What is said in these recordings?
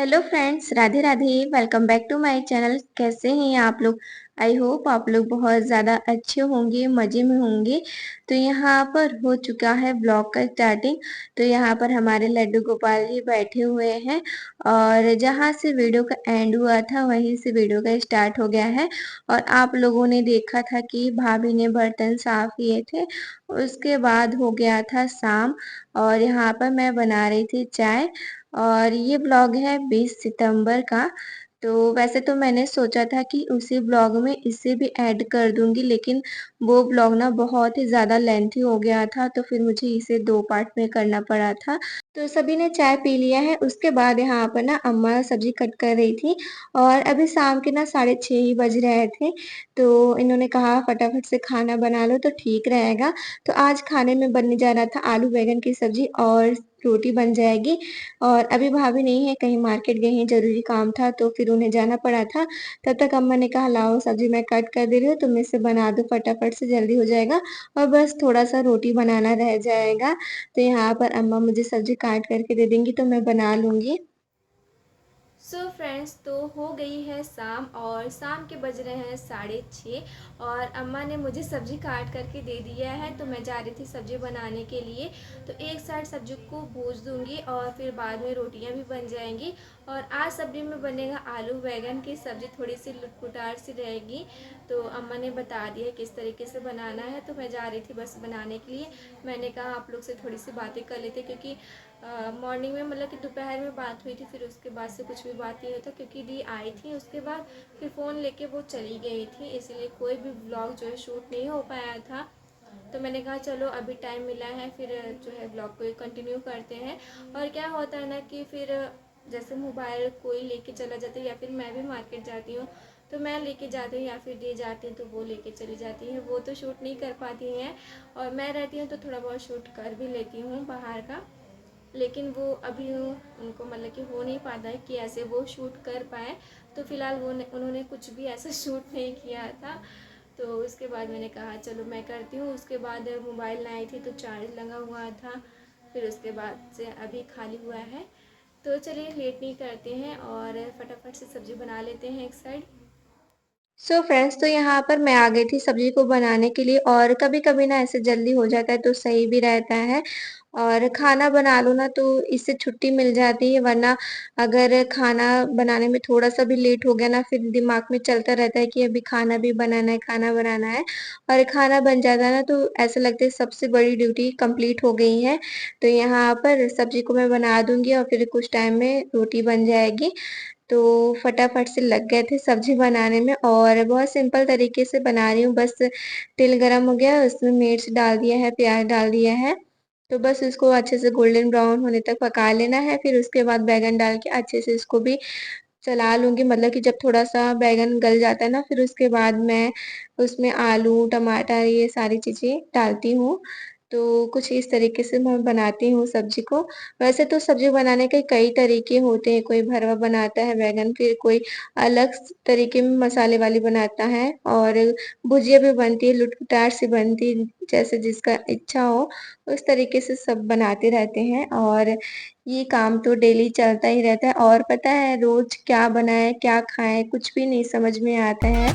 Hello friends, Radhe Radhe. Welcome back to my channel. कैसे हैं आप लोग? आई होप आप लोग बहुत ज़्यादा अच्छे होंगे, मज़े में होंगे। तो यहाँ पर हो चुका है ब्लॉग का स्टार्टिंग। तो यहाँ पर हमारे लड्डू गोपाल जी बैठे हुए हैं और जहाँ से वीडियो का एंड हुआ था वहीं से वीडियो का स्टार्ट हो गया है। और आप लोगों ने देखा था कि भाभी ने बर्तन साफ किए थे, उसके बाद हो गया था शाम। और यहाँ पर मैं बना रही थी चाय। और ये ब्लॉग है 20 सितंबर का। तो वैसे तो मैंने सोचा था कि उसी ब्लॉग में इसे भी ऐड कर दूंगी, लेकिन वो ब्लॉग ना बहुत ही ज़्यादा लेंथी हो गया था, तो फिर मुझे इसे 2 पार्ट में करना पड़ा था। तो सभी ने चाय पी लिया है। उसके बाद यहाँ पर ना अम्मा सब्जी कट कर रही थी और अभी शाम के ना 6:30 ही बज रहे थे। तो इन्होंने कहा फटाफट से खाना बना लो तो ठीक रहेगा। तो आज खाने में बनने जा रहा था आलू बैंगन की सब्जी और रोटी बन जाएगी। और अभी भाभी नहीं है, कहीं मार्केट गई हैं, ज़रूरी काम था तो फिर उन्हें जाना पड़ा था। तब तक अम्मा ने कहा लाओ सब्जी मैं कट कर दे रही हूँ, तुम इसे बना दो फटाफट से, जल्दी हो जाएगा और बस थोड़ा-सा रोटी बनाना रह जाएगा। तो यहाँ पर अम्मा मुझे सब्जी काट करके दे देंगी तो मैं बना लूँगी। सो फ्रेंड्स, तो हो गई है शाम और शाम के बज रहे हैं 6:30 और अम्मा ने मुझे सब्जी काट करके दे दिया है। तो मैं जा रही थी सब्जी बनाने के लिए। तो एक साइड सब्जी को भूज दूंगी और फिर बाद में रोटियां भी बन जाएंगी। और आज सब्जी में बनेगा आलू बैंगन की सब्जी, थोड़ी सी लुटपुटार सी रहेगी। तो अम्मा ने बता दिया किस तरीके से बनाना है, तो मैं जा रही थी बस बनाने के लिए। मैंने कहा आप लोग से थोड़ी सी बातें कर लेते, क्योंकि मॉर्निंग में मतलब कि दोपहर में बात हुई थी, फिर उसके बाद से कुछ भी बात नहीं होता, क्योंकि दी आई थी उसके बाद फिर फ़ोन लेके वो चली गई थी, इसलिए कोई भी ब्लॉग जो है शूट नहीं हो पाया था। तो मैंने कहा चलो अभी टाइम मिला है, फिर जो है ब्लॉग को कंटिन्यू करते हैं। और क्या होता है ना कि फिर जैसे मोबाइल कोई लेके चला जाता है या फिर मैं भी मार्केट जाती हूँ, तो मैं लेके जाती हूँ या फिर दी जाती हूँ तो वो लेके चली जाती हैं, वो तो शूट नहीं कर पाती हैं। और मैं रहती हूँ तो थोड़ा बहुत शूट कर भी लेती हूँ बाहर का। लेकिन वो अभी उनको मतलब कि हो नहीं पाता है कि ऐसे वो शूट कर पाए। तो फिलहाल वो उन्होंने कुछ भी ऐसा शूट नहीं किया था। तो उसके बाद मैंने कहा चलो मैं करती हूँ। उसके बाद मोबाइल लाई थी तो चार्ज लगा हुआ था। फिर उसके बाद से अभी खाली हुआ है। तो चलिए लेट नहीं करते हैं और फटाफट से सब्ज़ी बना लेते हैं एक साइड। सो फ्रेंड्स, तो यहाँ पर मैं आ गई थी सब्जी को बनाने के लिए। और कभी कभी ना ऐसे जल्दी हो जाता है तो सही भी रहता है। और खाना बना लो ना तो इससे छुट्टी मिल जाती है, वरना अगर खाना बनाने में थोड़ा सा भी लेट हो गया ना, फिर दिमाग में चलता रहता है कि अभी खाना भी बनाना है, खाना बनाना है। और खाना बन जाता है ना तो ऐसा लगता है सबसे बड़ी ड्यूटी कंप्लीट हो गई है। तो यहाँ पर सब्जी को मैं बना दूंगी और फिर कुछ टाइम में रोटी बन जाएगी। तो फटाफट से लग गए थे सब्जी बनाने में और बहुत सिंपल तरीके से बना रही हूँ। बस तेल गरम हो गया, उसमें मिर्च डाल दिया है, प्याज डाल दिया है। तो बस इसको अच्छे से गोल्डन ब्राउन होने तक पका लेना है। फिर उसके बाद बैंगन डाल के अच्छे से इसको भी चला लूँगी। मतलब कि जब थोड़ा-सा बैंगन गल जाता है ना, फिर उसके बाद मैं उसमें आलू, टमाटर ये सारी चीज़ें डालती हूँ। तो कुछ इस तरीके से मैं बनाती हूँ सब्ज़ी को। वैसे तो सब्ज़ी बनाने के कई तरीके होते हैं, कोई भरवा बनाता है बैंगन, फिर कोई अलग तरीके में मसाले वाली बनाता है और भुजिया भी बनती है, लुट-पुटार सी बनती है, जैसे जिसका इच्छा हो, उस तरीके से सब बनाते रहते हैं। और ये काम तो डेली चलता ही रहता है। और पता है रोज क्या बनाएँ, क्या खाएँ, कुछ भी नहीं समझ में आता है।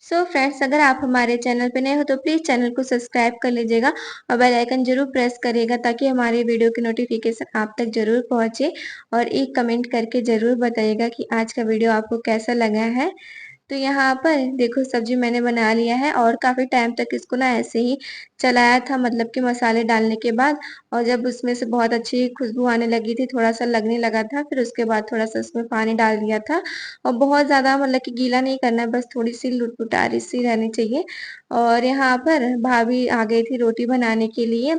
सो फ्रेंड्स, अगर आप हमारे चैनल पे नए हो तो प्लीज़ चैनल को सब्सक्राइब कर लीजिएगा और बेल आइकन ज़रूर प्रेस करिएगा, ताकि हमारी वीडियो की नोटिफिकेशन आप तक ज़रूर पहुँचे। और एक कमेंट करके ज़रूर बताइएगा कि आज का वीडियो आपको कैसा लगा है। तो यहाँ पर देखो सब्जी मैंने बना लिया है और काफ़ी टाइम तक इसको ना ऐसे ही चलाया था, मतलब कि मसाले डालने के बाद। और जब उसमें से बहुत अच्छी खुशबू आने लगी थी, थोड़ा-सा लगने लगा था, फिर उसके बाद थोड़ा-सा उसमें पानी डाल दिया था। और बहुत ज़्यादा मतलब कि गीला नहीं करना है, बस थोड़ी-सी लुटपुटारी सी रहनी चाहिए। और यहाँ पर भाभी आ गई थी रोटी बनाने के लिए।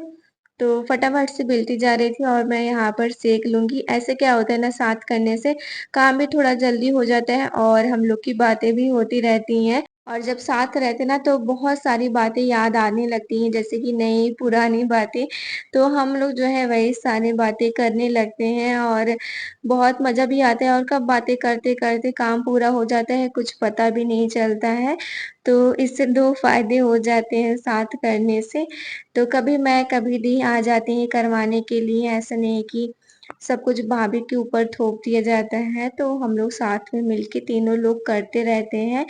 तो फटाफट से बेलती जा रही थी और मैं यहाँ पर सेंक लूँगी। ऐसे क्या होता है ना, साथ करने से काम भी थोड़ा जल्दी हो जाता है और हम लोग की बातें भी होती रहती हैं। और जब साथ रहते ना तो बहुत सारी बातें याद आने लगती हैं, जैसे कि नई पुरानी बातें। तो हम लोग जो है वही सारी बातें करने लगते हैं और बहुत मज़ा भी आता है और कब बातें करते-करते काम पूरा हो जाता है, कुछ पता भी नहीं चलता है। तो इससे 2 फ़ायदे हो जाते हैं साथ करने से। तो कभी मैं, कभी दी आ जाती हैं करवाने के लिए, ऐसा नहीं है कि सब कुछ भाभी के ऊपर थोप दिया जाता है, तो हम लोग साथ में मिलके तीनों लोग करते रहते हैं।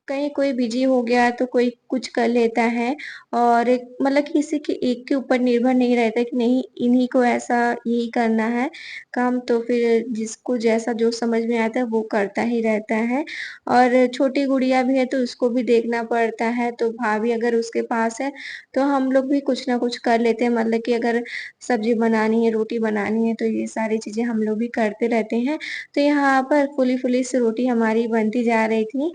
कहीं कोई बिज़ी हो गया तो कोई कुछ कर लेता है और एक मतलब कि किसी के एक के ऊपर निर्भर नहीं रहता कि नहीं इन्हीं को ऐसा यही करना है काम, तो फिर जिसको जैसा जो समझ में आता है वो करता ही रहता है। और छोटी गुड़िया भी है तो उसको भी देखना पड़ता है, तो भाभी अगर उसके पास है तो हम लोग भी कुछ ना कुछ कर लेते हैं, मतलब कि अगर सब्ज़ी बनानी है, रोटी बनानी है तो ये सारी चीज़ें हम लोग भी करते रहते हैं। तो यहाँ पर फूली-फूली सी रोटी हमारी बनती जा रही थी।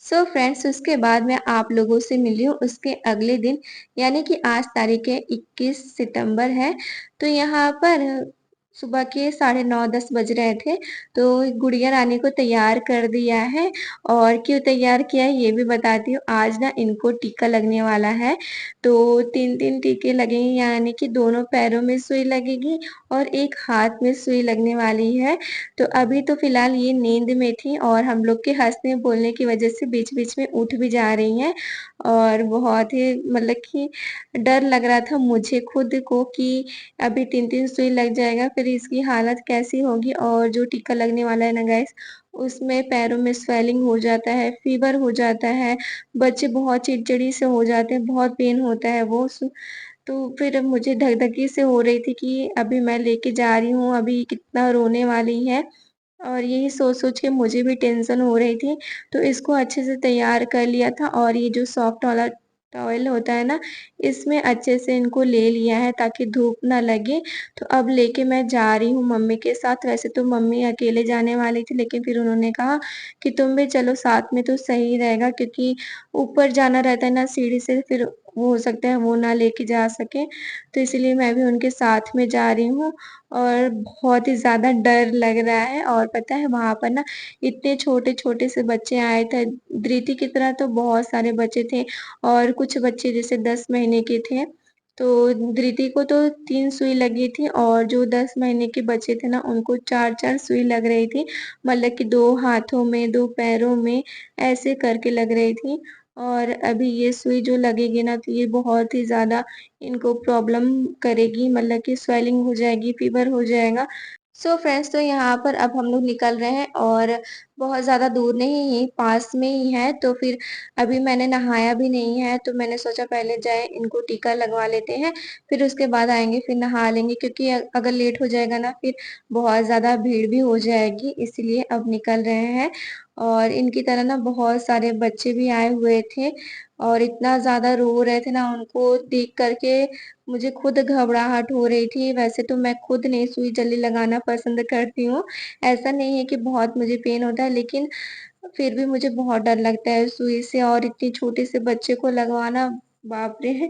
सो फ्रेंड्स, उसके बाद मैं आप लोगों से मिली हूँ उसके अगले दिन, यानी कि आज तारीख़ है 21 सितंबर है। तो यहाँ पर सुबह के साढ़े 9-10 बज रहे थे, तो गुड़िया रानी को तैयार कर दिया है और क्यों तैयार किया है ये भी बताती हूँ। आज ना इनको टीका लगने वाला है, तो 3-3 टीके लगेंगे, यानी कि दोनों पैरों में सुई लगेगी और एक हाथ में सुई लगने वाली है। तो अभी तो फ़िलहाल ये नींद में थी और हम लोग के हँसने-बोलने की वज़ह से बीच-बीच में उठ भी जा रही हैं और बहुत ही मतलब कि डर लग रहा था मुझे खुद को कि अभी 3-3 सुई लग जाएगा, फिर इसकी हालत कैसी होगी। और जो टीका लगने वाला है ना गाइस, उसमें पैरों में स्वेलिंग हो जाता है, फ़ीवर हो जाता है, बच्चे बहुत चिड़चिड़ी से हो जाते हैं, बहुत पेन होता है वो तो फिर मुझे धक-धकी से हो रही थी कि अभी मैं लेके जा रही हूँ, अभी कितना रोने वाली है और यही सोच-सोच के मुझे भी टेंशन हो रही थी। तो इसको अच्छे से तैयार कर लिया था और ये जो सॉफ्ट वाला टॉवल होता है ना, इसमें अच्छे से इनको ले लिया है ताकि धूप ना लगे। तो अब लेके मैं जा रही हूँ मम्मी के साथ। वैसे तो मम्मी अकेले जाने वाली थी, लेकिन फिर उन्होंने कहा कि तुम भी चलो साथ में तो सही रहेगा, क्योंकि ऊपर जाना रहता है ना सीढ़ी से, फिर वो हो सकता है वो ना लेके जा सकें। तो इसीलिए मैं भी उनके साथ में जा रही हूँ और बहुत ही ज़्यादा डर लग रहा है। और पता है वहाँ पर ना इतने छोटे-छोटे से बच्चे आए थे, धृति की तरह तो बहुत सारे बच्चे थे और कुछ बच्चे जैसे 10 महीने के थे। तो धृति को तो 3 सुई लगी थी और जो 10 महीने के बच्चे थे ना उनको 4-4 सुई लग रही थी। मतलब कि 2 हाथों में, 2 पैरों में ऐसे करके लग रही थी। और अभी ये सुई जो लगेगी ना तो ये बहुत ही ज़्यादा इनको प्रॉब्लम करेगी, मतलब कि स्वेलिंग हो जाएगी, फ़ीवर हो जाएगा। सो फ्रेंड्स, तो यहाँ पर अब हम लोग निकल रहे हैं और बहुत ज़्यादा दूर नहीं, यहीं पास में ही है। तो फिर अभी मैंने नहाया भी नहीं है, तो मैंने सोचा पहले जाएँ इनको टीका लगवा लेते हैं, फिर उसके बाद आएँगे, फिर नहा लेंगे, क्योंकि अगर लेट हो जाएगा ना फिर बहुत ज़्यादा भीड़ भी हो जाएगी, इसीलिए अब निकल रहे हैं। और इनकी तरह ना बहुत सारे बच्चे भी आए हुए थे और इतना ज़्यादा रो रहे थे ना, उनको देख कर के मुझे खुद घबराहट हो रही थी। वैसे तो मैं खुद नहीं सुई जल्दी लगाना पसंद करती हूँ। ऐसा नहीं है कि बहुत मुझे पेन होता है, लेकिन फिर भी मुझे बहुत डर लगता है सुई से और इतने छोटे से बच्चे को लगवाना, बाप रे!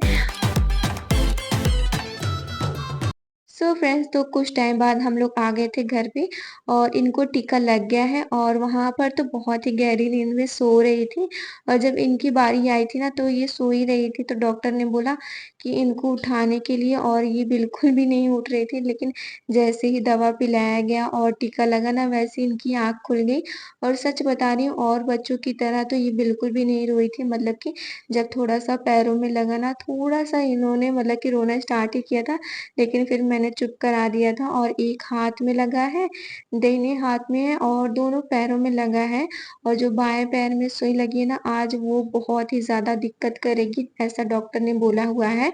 सो फ्रेंड्स, तो कुछ टाइम बाद हम लोग आ गए थे घर पे और इनको टीका लग गया है और वहाँ पर तो बहुत ही गहरी नींद में सो रही थी। और जब इनकी बारी आई थी ना तो ये सो ही रही थी, तो डॉक्टर ने बोला कि इनको उठाने के लिए, और ये बिल्कुल भी नहीं उठ रही थी। लेकिन जैसे ही दवा पिलाया गया और टीका लगा ना, वैसे ही इनकी आँख खुल गई। और सच बता रही हूँ, और बच्चों की तरह तो ये बिल्कुल भी नहीं रोई थी, मतलब कि जब थोड़ा-सा पैरों में लगा ना, थोड़ा-सा इन्होंने मतलब कि रोना स्टार्ट ही किया था, लेकिन फिर मैंने चुप करा दिया था। और एक हाथ में लगा है, दाहिने हाथ में है और दोनों पैरों में लगा है। और जो बाएँ पैर में सुई लगी है ना, आज वो बहुत ही ज़्यादा दिक्कत करेगी, ऐसा डॉक्टर ने बोला हुआ है।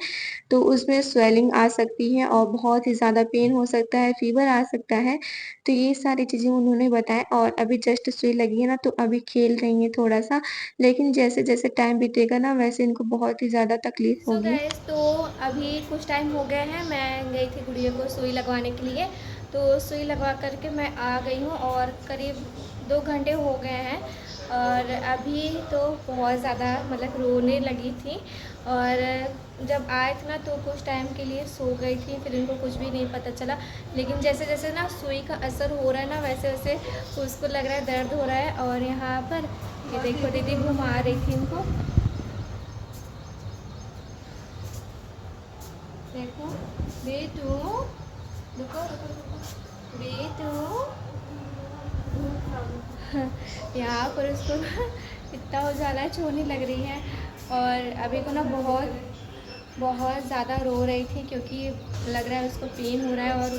तो उसमें स्वेलिंग आ सकती है और बहुत ही ज़्यादा पेन हो सकता है, फ़ीवर आ सकता है। तो ये सारी चीज़ें उन्होंने बताएँ और अभी जस्ट सुई लगी है ना, तो अभी खेल रही हैं थोड़ा-सा। लेकिन जैसे-जैसे टाइम बीतेगा ना, वैसे इनको बहुत ही ज़्यादा तकलीफ़ सो होगी। गाइस, तो अभी कुछ टाइम हो गया है, मैं गई थी गुड़िया को सुई लगवाने के लिए। तो सुई लगवा करके मैं आ गई हूँ और करीब 2 घंटे हो गए हैं। और अभी तो बहुत ज़्यादा मतलब रोने लगी थी। और जब आए थे ना तो कुछ टाइम के लिए सो गई थी, फिर इनको कुछ भी नहीं पता चला। लेकिन जैसे जैसे ना सुई का असर हो रहा है ना, वैसे वैसे उसको लग रहा है दर्द हो रहा है। और यहाँ पर ये देखो दीदी घुमा रही थी इनको, देखो बेटू, रुको रुको रुको बेटू। यहाँ पर उसको इतना उजाला छोड़ने लग रही है। और अभी को ना बहुत बहुत ज़्यादा रो रही थी, क्योंकि लग रहा है उसको पेन हो रहा है। और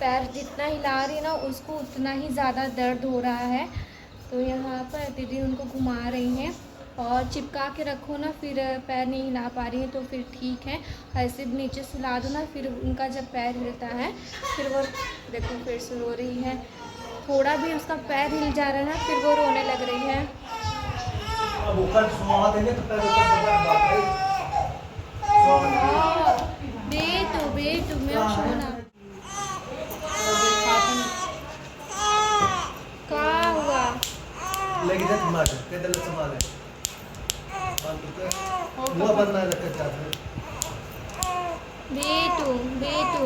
पैर जितना हिला रही है ना उसको उतना ही ज़्यादा दर्द हो रहा है। तो यहाँ पर दीदी उनको घुमा रही हैं। और चिपका के रखो ना, फिर पैर नहीं हिला पा रही है तो फिर ठीक है। ऐसे नीचे सुला दो ना, फिर उनका जब पैर हिलता है फिर वो देखो फिर से रो रही है। थोड़ा भी उसका पैर हिल जा रहा है ना फिर वो रोने लग रही है। अब ऊपर सुहा देंगे तो पैर ऊपर से बात है। बेटू बेटू मैं सोना क्या हुआ? लेके जा तुम्हारे के दल संभाले और तो मुंह बंद ना रख चाहते बेटू बेटू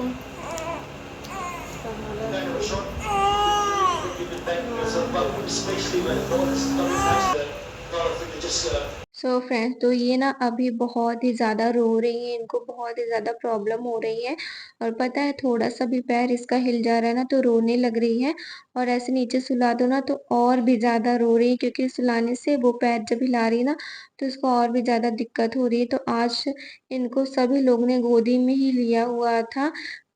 सो फ्रेंड्स, तो ये ना अभी बहुत ही ज़्यादा रो रही है, इनको बहुत ही ज़्यादा प्रॉब्लम हो रही है। और पता है थोड़ा सा भी पैर इसका हिल जा रहा है ना तो रोने लग रही है। और ऐसे नीचे सुला दो ना तो और भी ज़्यादा रो रही है, क्योंकि सुलाने से वो पैर जब हिला रही है ना तो उसको और भी ज़्यादा दिक्कत हो रही है। तो आज इनको सभी लोग ने गोदी में ही लिया हुआ था।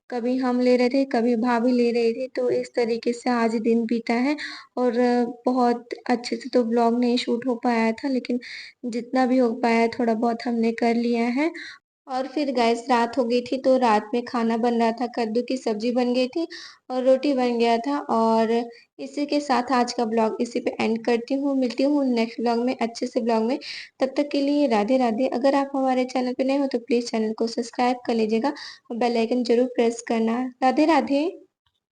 कभी हम ले रहे थे, कभी भाभी ले रही थी, तो इस तरीके से आज दिन बीता है। और बहुत अच्छे से तो व्लॉग नहीं शूट हो पाया था, लेकिन जितना भी हो पाया थोड़ा बहुत हमने कर लिया है। और फिर गाइस रात हो गई थी, तो रात में खाना बन रहा था, कद्दू की सब्जी बन गई थी और रोटी बन गया था। और इसी के साथ आज का ब्लॉग इसी पे एंड करती हूँ। मिलती हूँ नेक्स्ट ब्लॉग में, अच्छे से ब्लॉग में। तब तक के लिए राधे राधे। अगर आप हमारे चैनल पे नए हो तो प्लीज चैनल को सब्सक्राइब कर लीजिएगा और बेल आइकन जरूर प्रेस करना। राधे राधे।